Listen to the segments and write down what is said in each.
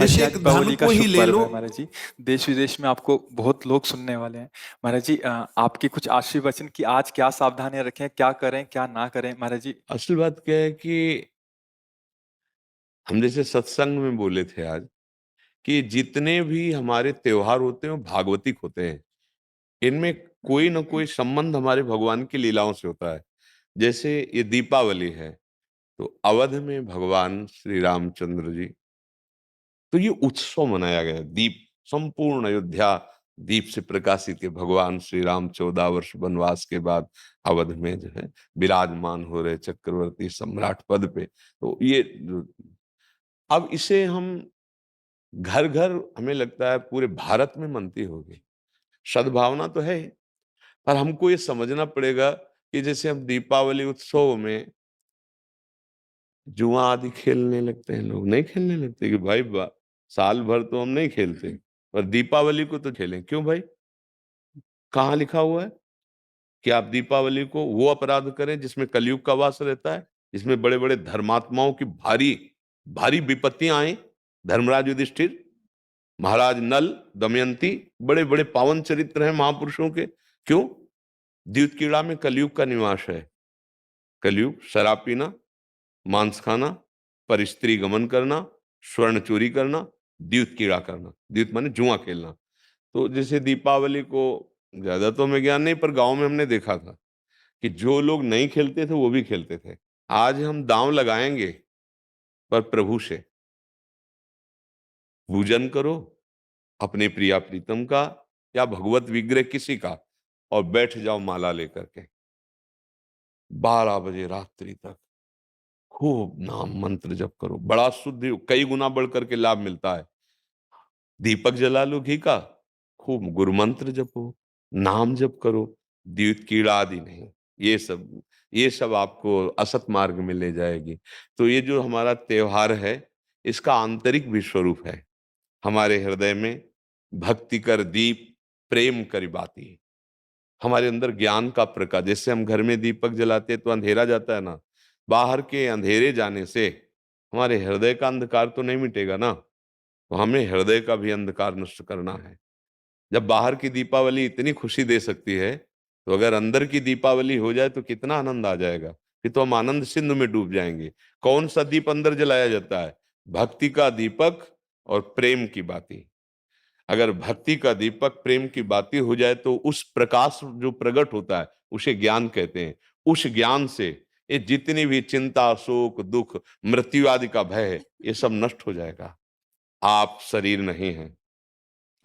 जैसे जी, एक आज धर्म दीपावली का को ही शुभ ले पर्व लो। है महाराज जी। देश विदेश में आपको बहुत लोग सुनने वाले हैं महाराज जी। आपके कुछ आशीर्वचन कि आज क्या सावधानियां रखें, क्या करें क्या ना करें महाराज जी। असल बात क्या है कि हम जैसे सत्संग में बोले थे आज कि जितने भी हमारे त्योहार होते हैं वो भागवतिक होते हैं। इनमें कोई ना कोई संबंध हमारे भगवान की लीलाओं से होता है। जैसे ये दीपावली है तो अवध में भगवान श्री रामचंद्र जी, तो ये उत्सव मनाया गया। दीप, संपूर्ण अयोध्या दीप से प्रकाशित है। भगवान श्री राम 14 वर्ष वनवास के बाद अवध में जो है विराजमान हो रहे चक्रवर्ती सम्राट पद पे। तो ये अब इसे हम घर घर, हमें लगता है पूरे भारत में मनती होगी। सद्भावना तो है, पर हमको ये समझना पड़ेगा कि जैसे हम दीपावली उत्सव में जुआ आदि खेलने लगते हैं, लोग नहीं खेलने लगते कि भाई साल भर तो हम नहीं खेलते, पर दीपावली को तो खेलें। क्यों भाई? कहाँ लिखा हुआ है कि आप दीपावली को वो अपराध करें जिसमें कलयुग का वास रहता है, जिसमें बड़े बड़े धर्मात्माओं की भारी भारी विपत्तियां आई। धर्मराज युधिष्ठिर, महाराज नल, दमयंती, बड़े बड़े पावन चरित्र हैं महापुरुषों के। क्यों? द्यूत कीड़ा में कलयुग का निवास है। कलयुग शराब पीना, मांस खाना, पर स्त्री गमन करना, स्वर्ण चोरी करना, द्यूत कीड़ा करना। द्यूत माने जुआ खेलना। तो जैसे दीपावली को, ज्यादा तो हमें ज्ञान नहीं, पर गांव में हमने देखा था कि जो लोग नहीं खेलते थे वो भी खेलते थे। आज हम दांव लगाएंगे, पर प्रभु से पूजन करो, अपने प्रिया प्रीतम का या भगवत विग्रह किसी का, और बैठ जाओ माला लेकर के 12 बजे रात्रि तक खूब नाम मंत्र जप करो। बड़ा शुद्ध, कई गुना बढ़ करके लाभ मिलता है। दीपक जला लो घी का, खूब गुरु मंत्र जपो, नाम जप करो, द्यूत कीड़ा आदि नहीं। ये सब आपको असत मार्ग में ले जाएगी। तो ये जो हमारा त्योहार है, इसका आंतरिक भी स्वरूप है। हमारे हृदय में भक्ति कर दीप, प्रेम करी बाती। हमारे अंदर ज्ञान का प्रकाश, जैसे हम घर में दीपक जलाते हैं तो अंधेरा जाता है ना, बाहर के अंधेरे जाने से हमारे हृदय का अंधकार तो नहीं मिटेगा ना। तो हमें हृदय का भी अंधकार नष्ट करना है। जब बाहर की दीपावली इतनी खुशी दे सकती है, तो अगर अंदर की दीपावली हो जाए तो कितना आनंद आ जाएगा। फिर तो हम आनंद सिंधु में डूब जाएंगे। कौन सा दीप अंदर जलाया जाता है? भक्ति का दीपक और प्रेम की बाती। अगर भक्ति का दीपक प्रेम की बाती हो जाए तो उस प्रकाश जो प्रकट होता है उसे ज्ञान कहते हैं। उस ज्ञान से ये जितनी भी चिंता, शोक, दुख, मृत्यु आदि का भय है, ये सब नष्ट हो जाएगा। आप शरीर नहीं हैं,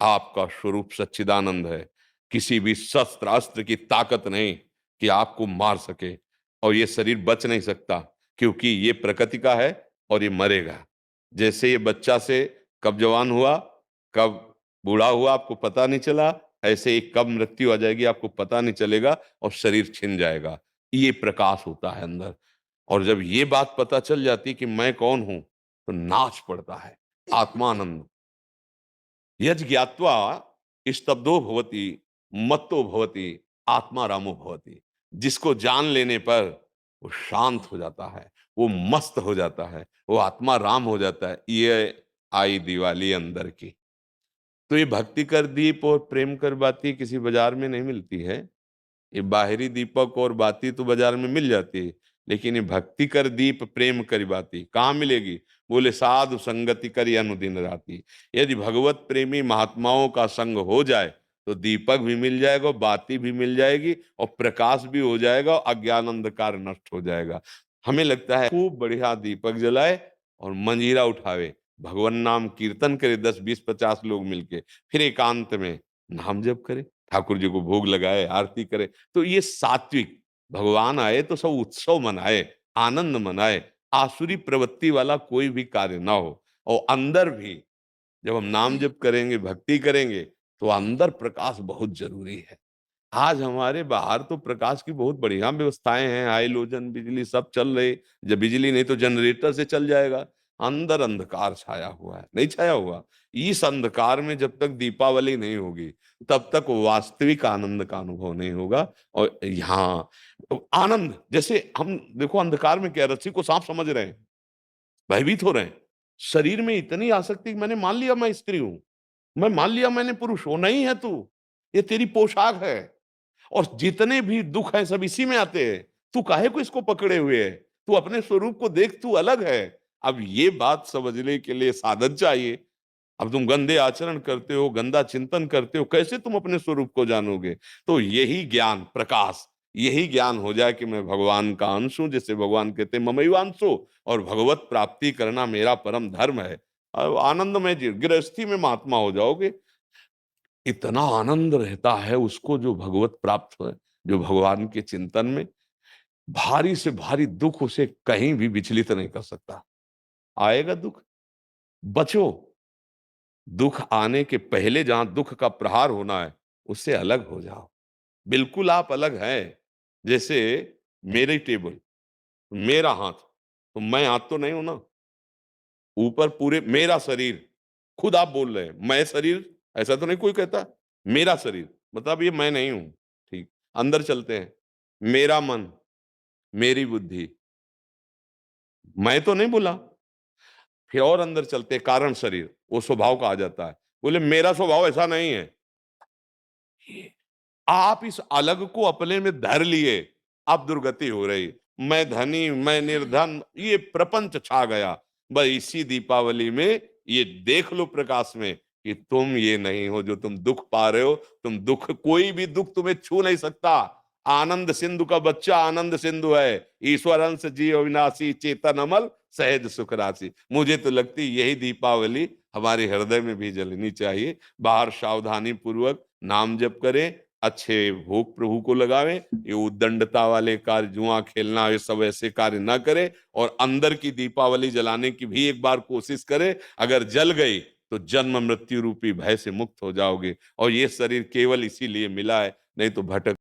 आपका स्वरूप सच्चिदानंद है। किसी भी शस्त्र अस्त्र की ताकत नहीं कि आपको मार सके, और ये शरीर बच नहीं सकता, क्योंकि ये प्रकृति का है और ये मरेगा। जैसे ये बच्चा से कब जवान हुआ, कब बूढ़ा हुआ, आपको पता नहीं चला, ऐसे ही कब मृत्यु आ जाएगी आपको पता नहीं चलेगा, और शरीर छिन जाएगा। ये प्रकाश होता है अंदर। और जब ये बात पता चल जाती कि मैं कौन हूं, तो नाच पड़ता है आत्मानंद। यज ज्ञात्वा स्तब्धो भवति, मत्तो भवति, आत्मा रामो भवति। जिसको जान लेने पर वो शांत हो जाता है, वो मस्त हो जाता है, वो आत्मा राम हो जाता है। ये आई दिवाली अंदर की। तो ये भक्ति कर दीप और प्रेम कर बाती किसी बाजार में नहीं मिलती है। ये बाहरी दीपक और बाती तो बाजार में मिल जाती है, लेकिन ये भक्ति कर दीप प्रेम करी बाती कहाँ मिलेगी? बोले साधु संगति करी अनुदिन राती। यदि भगवत प्रेमी महात्माओं का संग हो जाए तो दीपक भी मिल जाएगा, बाती भी मिल जाएगी, और प्रकाश भी हो जाएगा, और अज्ञान अंधकार नष्ट हो जाएगा। हमें लगता है खूब बढ़िया दीपक जलाए और मंजीरा उठावे, भगवान नाम कीर्तन करे, 10 20 50 लोग मिलके, फिर एकांत में नाम जप करे, ठाकुर जी को भोग लगाए, आरती करे। तो ये सात्विक, भगवान आए तो सब उत्सव मनाए, आनंद मनाए, आसुरी प्रवृत्ति वाला कोई भी कार्य ना हो। और अंदर भी जब हम नाम जप करेंगे, भक्ति करेंगे, तो अंदर प्रकाश बहुत जरूरी है। आज हमारे बाहर तो प्रकाश की बहुत बढ़िया व्यवस्थाएं हैं, हाइलोजन बिजली सब चल रही। जब बिजली नहीं तो जनरेटर से चल जाएगा। अंदर अंधकार छाया हुआ है, नहीं छाया हुआ? इस अंधकार में जब तक दीपावली नहीं होगी, तब तक वास्तविक आनंद का अनुभव नहीं होगा। और यहाँ आनंद, जैसे हम देखो अंधकार में क्या, रस्सी को सांप समझ रहे हैं, भयभीत हो रहे हैं, शरीर में इतनी आसक्ति कि मैंने मान लिया मैं स्त्री हूं, मैं मान लिया मैंने पुरुष हूं। नहीं है तू, ये तेरी पोशाक है। और जितने भी दुख हैं सब इसी में आते हैं। तू काहे को इसको पकड़े हुए है? तू अपने स्वरूप को देख, तू अलग है। अब ये बात समझने के लिए साधन चाहिए। अब तुम गंदे आचरण करते हो, गंदा चिंतन करते हो, कैसे तुम अपने स्वरूप को जानोगे? तो यही ज्ञान प्रकाश, यही ज्ञान हो जाए कि मैं भगवान का अंश हूं, जैसे भगवान कहते हैं ममैवांशो, और भगवत प्राप्ति करना मेरा परम धर्म है। अब आनंद में गृहस्थी में महात्मा हो जाओगे। इतना आनंद रहता है उसको जो भगवत प्राप्त है, जो भगवान के चिंतन में। भारी से भारी दुख उसे कहीं भी विचलित नहीं कर सकता। आएगा दुख, बचो। दुख आने के पहले जहां दुख का प्रहार होना है, उससे अलग हो जाओ। बिल्कुल आप अलग हैं। जैसे मेरी टेबल, मेरा हाथ, तो मैं हाथ तो नहीं हूं ना। ऊपर पूरे मेरा शरीर, खुद आप बोल रहे हैं मैं शरीर, ऐसा तो नहीं कोई कहता। मेरा शरीर मतलब ये मैं नहीं हूं। ठीक, अंदर चलते हैं। मेरा मन, मेरी बुद्धि, मैं तो नहीं बोला। फिर और अंदर चलते हैं, कारण शरीर, वो स्वभाव का आ जाता है। बोले मेरा स्वभाव ऐसा नहीं है। आप इस अलग को अपने में धर लिए, अब दुर्गति हो रही। मैं धनी, मैं निर्धन, ये प्रपंच छा गया। बस इसी दीपावली में ये देख लो प्रकाश में कि तुम ये नहीं हो जो तुम दुख पा रहे हो। तुम दुख, कोई भी दुख तुम्हें छू नहीं सकता। आनंद सिंधु का बच्चा आनंद सिंधु है। ईश्वर अंश जीव अविनाशी, चेतन अमल, सहज सुख राशि। मुझे तो लगती यही दीपावली हमारे हृदय में भी जलनी चाहिए। बाहर सावधानी पूर्वक नाम जप करें, अच्छे भोग प्रभु को लगावें। ये उद्दंडता वाले कार्य, जुआ खेलना, ये सब ऐसे कार्य ना करें। और अंदर की दीपावली जलाने की भी एक बार कोशिश करें। अगर जल गई तो जन्म मृत्यु रूपी भय से मुक्त हो जाओगे। और ये शरीर केवल इसीलिए मिला है, नहीं तो भटक